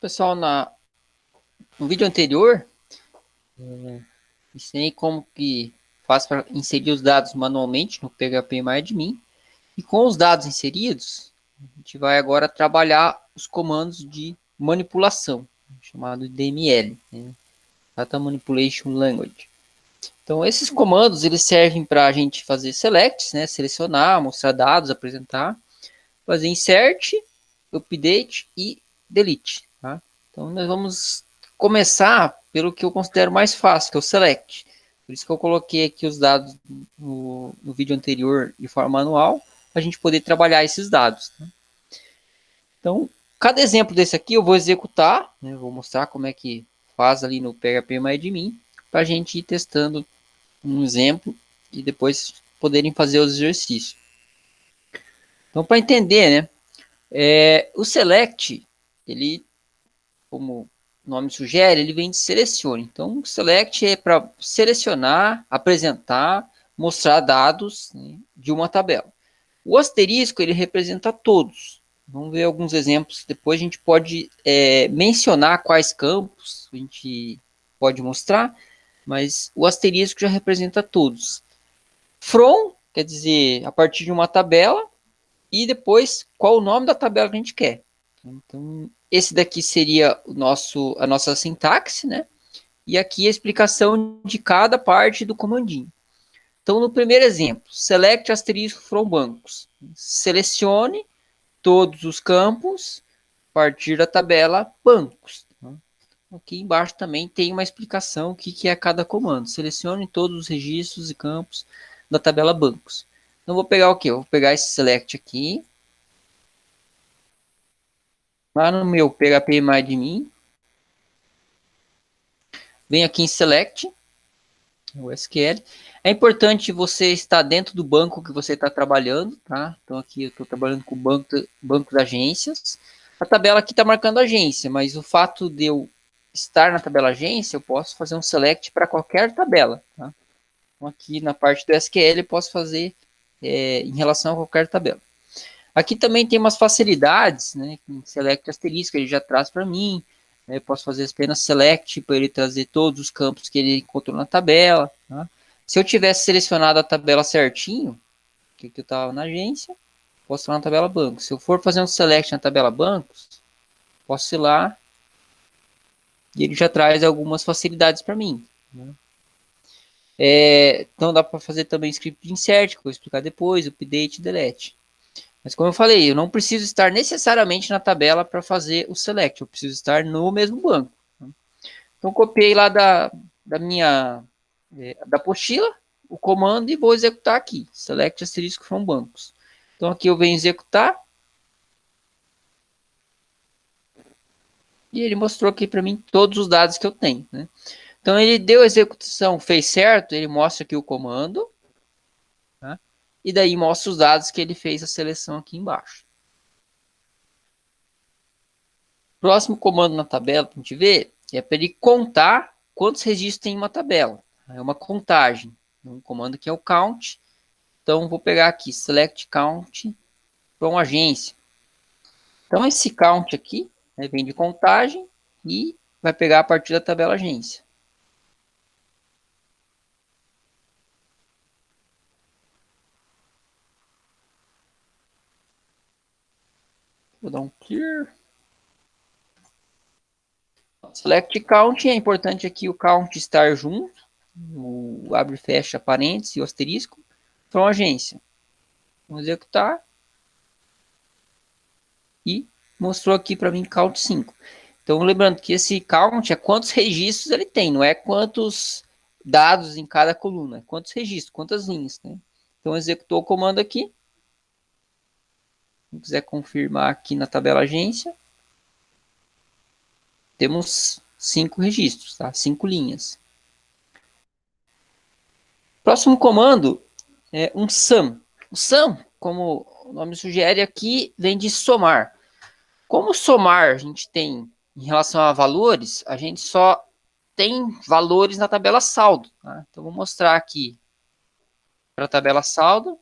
Pessoal, no vídeo anterior, ensinei como que faz para inserir os dados manualmente no PHP MyAdmin. E com os dados inseridos, a gente vai agora trabalhar os comandos de manipulação, chamado DML, né? Data Manipulation Language. Então, esses comandos eles servem para a gente fazer selects, né? Selecionar, mostrar dados, apresentar, fazer insert, update e delete. Tá? Então, nós vamos começar pelo que eu considero mais fácil, que é o select. Por isso que eu coloquei aqui os dados no vídeo anterior de forma manual, para a gente poder trabalhar esses dados. Tá? Então, cada exemplo desse aqui eu vou executar, né? Vou mostrar como é que faz ali no PHP para a gente ir testando um exemplo e depois poderem fazer os exercícios. Então, para entender, né? O select, ele, como o nome sugere, ele vem de selecione. Então, o select é para selecionar, apresentar, mostrar dados, né, de uma tabela. O asterisco, ele representa todos. Vamos ver alguns exemplos. Depois a gente pode mencionar quais campos a gente pode mostrar, mas o asterisco já representa todos. From quer dizer a partir de uma tabela, e depois qual o nome da tabela que a gente quer. Então, esse daqui seria a nossa sintaxe, né? E aqui a explicação de cada parte do comandinho. Então, no primeiro exemplo, select asterisco from bancos. Selecione todos os campos a partir da tabela bancos. Aqui embaixo também tem uma explicação o que é cada comando. Selecione todos os registros e campos da tabela bancos. Então, vou pegar o quê? Eu vou pegar esse select aqui, lá no meu PHP MyAdmin, vem aqui em Select, o SQL. É importante você estar dentro do banco que você está trabalhando, tá? Então aqui eu estou trabalhando com o banco das agências. A tabela aqui está marcando agência, mas o fato de eu estar na tabela agência, eu posso fazer um select para qualquer tabela, tá? Então aqui na parte do SQL eu posso fazer em relação a qualquer tabela. Aqui também tem umas facilidades, né? Select asterisco, ele já traz para mim. Eu posso fazer apenas select para ele trazer todos os campos que ele encontrou na tabela. Tá? Se eu tivesse selecionado a tabela certinho, que eu estava na agência, posso ir lá na tabela bancos. Se eu for fazer um select na tabela bancos, posso ir lá e ele já traz algumas facilidades para mim. Né? Então dá para fazer também script de insert, que eu vou explicar depois, update e delete. Mas como eu falei, eu não preciso estar necessariamente na tabela para fazer o select, eu preciso estar no mesmo banco. Então copiei lá da minha da apostila o comando e vou executar aqui, select asterisco from bancos. Então aqui eu venho executar e ele mostrou aqui para mim todos os dados que eu tenho, né? Então ele deu a execução, fez certo, ele mostra aqui o comando, tá? E daí mostra os dados que ele fez a seleção aqui embaixo. Próximo comando na tabela para a gente ver é para ele contar quantos registros tem em uma tabela. É uma contagem. Um comando que é o count. Então, vou pegar aqui, select count from agência. Então, esse count aqui, né, vem de contagem e vai pegar a partir da tabela agência. Vou dar um clear. Select count, é importante aqui o count estar junto, o abre e fecha parênteses e o asterisco, from agência. Vamos executar. E mostrou aqui para mim count 5. Então, lembrando que esse count é quantos registros ele tem, não é quantos dados em cada coluna, é quantos registros, quantas linhas. Né? Então, executou o comando aqui. Se quiser confirmar aqui na tabela agência, temos 5 registros, tá? 5 linhas. Próximo comando é um sum. O sum, como o nome sugere aqui, vem de somar. Como somar a gente tem em relação a valores, a gente só tem valores na tabela saldo. Tá? Então, vou mostrar aqui para a tabela saldo.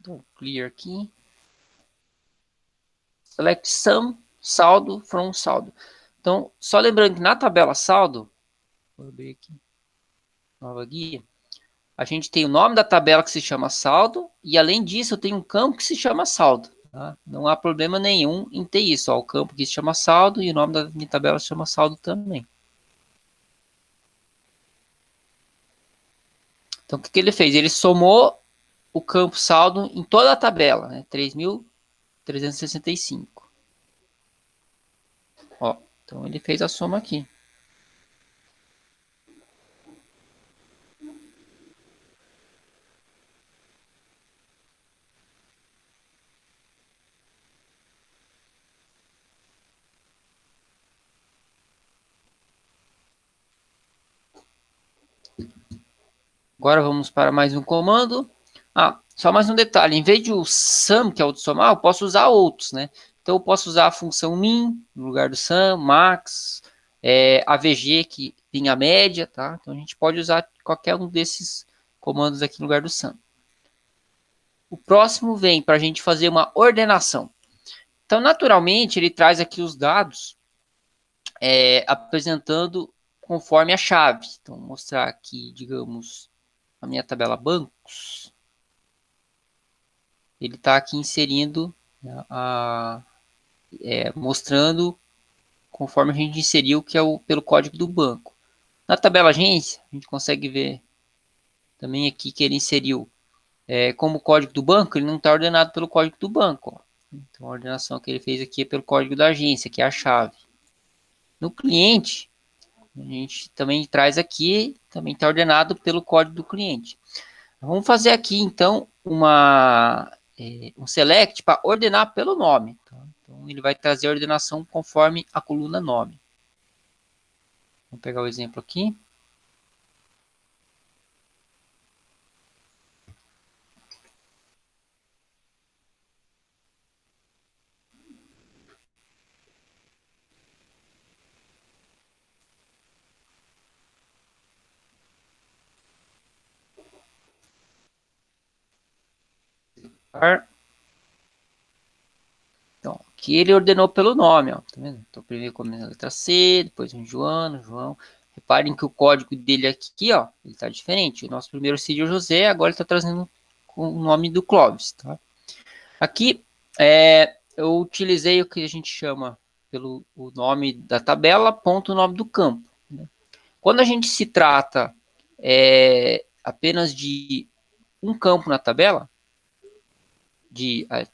Então, clear aqui. Select sum, saldo, from saldo. Então, só lembrando que na tabela saldo, vou abrir aqui, nova guia, a gente tem o nome da tabela que se chama saldo, e além disso eu tenho um campo que se chama saldo. Tá? Não há problema nenhum em ter isso. Ó, o campo que se chama saldo e o nome da minha tabela se chama saldo também. Então, o que ele fez? Ele somou o campo saldo em toda a tabela, né? 3.365. Ó, então ele fez a soma aqui. Agora vamos para mais um comando. Só mais um detalhe. Em vez de o sum, que é o de somar, eu posso usar outros, né? Então eu posso usar a função min no lugar do sum, max, avg, que tem a média, tá? Então a gente pode usar qualquer um desses comandos aqui no lugar do sum. O próximo vem para a gente fazer uma ordenação. Então, naturalmente, ele traz aqui os dados apresentando conforme a chave. Então, vou mostrar aqui, digamos, a minha tabela bancos. Ele está aqui inserindo, mostrando conforme a gente inseriu, que é pelo código do banco. Na tabela agência, a gente consegue ver também aqui que ele inseriu como código do banco, ele não está ordenado pelo código do banco. Ó. Então, a ordenação que ele fez aqui é pelo código da agência, que é a chave. No cliente, a gente também traz aqui, também está ordenado pelo código do cliente. Vamos fazer aqui, então, um select para ordenar pelo nome. Tá? Então, ele vai trazer a ordenação conforme a coluna nome. Vamos pegar o exemplo aqui. Então, aqui ele ordenou pelo nome, ó, tá vendo? Então, primeiro começa a letra C, depois um João. Reparem que o código dele aqui, ó, ele tá diferente. O nosso primeiro seria o José, agora ele tá trazendo com o nome do Clóvis, tá? Aqui, eu utilizei o que a gente chama pelo o nome da tabela, ponto o nome do campo. Né? Quando a gente se trata apenas de um campo na tabela,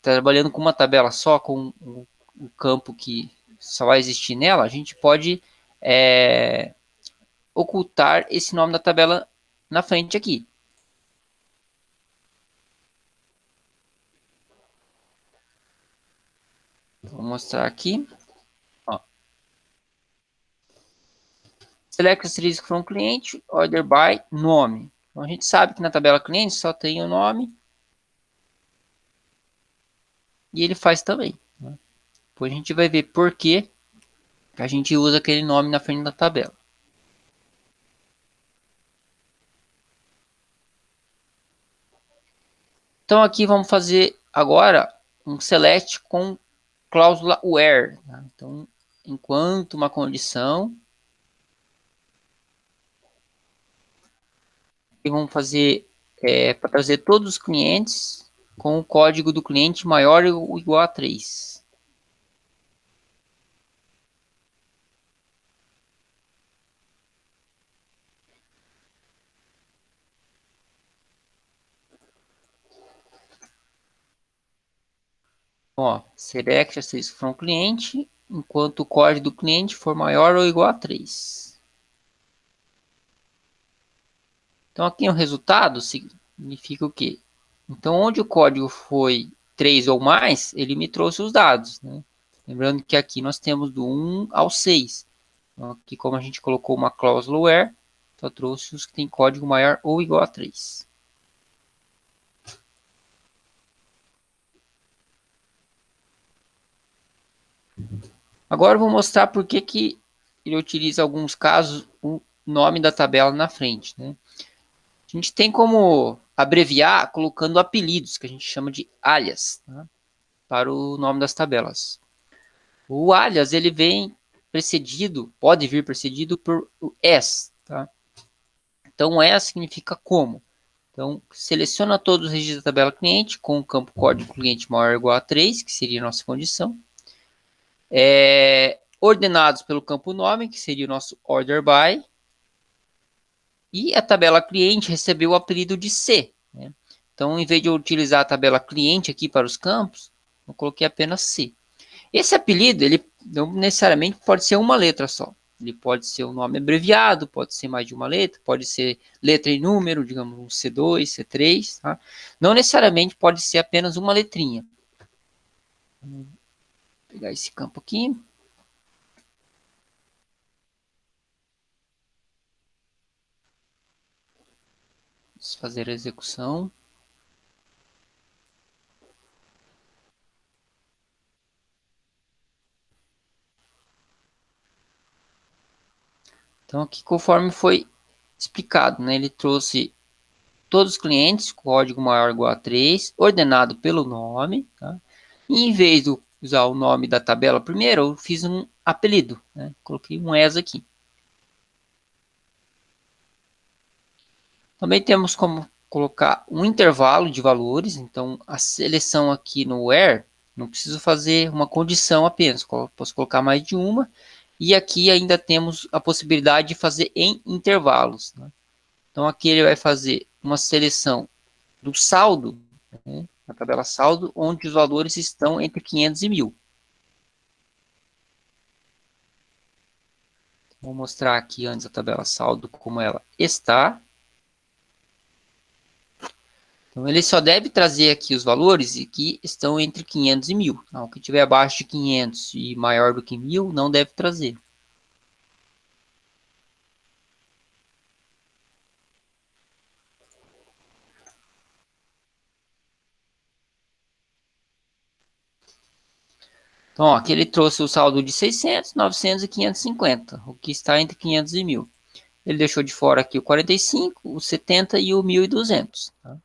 trabalhando com uma tabela só, com um campo que só vai existir nela, a gente pode ocultar esse nome da tabela na frente aqui. Vou mostrar aqui. Ó. Select Asterisk from Cliente, Order by Nome. Então, a gente sabe que na tabela cliente só tem o nome. E ele faz também. Né? Depois a gente vai ver por que a gente usa aquele nome na frente da tabela. Então aqui vamos fazer agora um select com cláusula where. Tá? Então, enquanto uma condição, e vamos fazer para trazer todos os clientes com o código do cliente maior ou igual a 3. Ó, select from cliente enquanto o código do cliente for maior ou igual a 3. Então aqui o resultado significa o quê? Então onde o código foi 3 ou mais, ele me trouxe os dados. Né? Lembrando que aqui nós temos do 1 ao 6. Então, aqui como a gente colocou uma cláusula where, só trouxe os que tem código maior ou igual a 3. Agora eu vou mostrar por que ele utiliza alguns casos o nome da tabela na frente. Né? A gente tem como abreviar colocando apelidos, que a gente chama de alias, tá? Para o nome das tabelas. O alias, ele vem precedido, pode vir precedido por as, tá? Então, as significa como. Então, seleciona todos os registros da tabela cliente com o campo código cliente maior ou igual a 3, que seria a nossa condição. Ordenados pelo campo nome, que seria o nosso order by. E a tabela cliente recebeu o apelido de C, né? Então, em vez de eu utilizar a tabela cliente aqui para os campos, eu coloquei apenas C. Esse apelido, ele não necessariamente pode ser uma letra só. Ele pode ser um nome abreviado, pode ser mais de uma letra, pode ser letra e número, digamos, um C2, C3, tá? Não necessariamente pode ser apenas uma letrinha. Vou pegar esse campo aqui. Vamos fazer a execução. Então, aqui, conforme foi explicado, né, ele trouxe todos os clientes, código maior ou igual a 3, ordenado pelo nome, tá? E em vez de usar o nome da tabela primeiro, eu fiz um apelido, né? Coloquei um ES aqui. Também temos como colocar um intervalo de valores, então a seleção aqui no where, não preciso fazer uma condição apenas, posso colocar mais de uma, e aqui ainda temos a possibilidade de fazer em intervalos, né? Então aqui ele vai fazer uma seleção do saldo, né, na tabela saldo, onde os valores estão entre 500 e 1000. Vou mostrar aqui antes a tabela saldo como ela está. Então, ele só deve trazer aqui os valores que estão entre 500 e 1000. Então, o que tiver abaixo de 500 e maior do que 1000, não deve trazer. Então, ó, aqui ele trouxe o saldo de 600, 900 e 550, o que está entre 500 e 1000. Ele deixou de fora aqui o 45, o 70 e o 1200. Tá?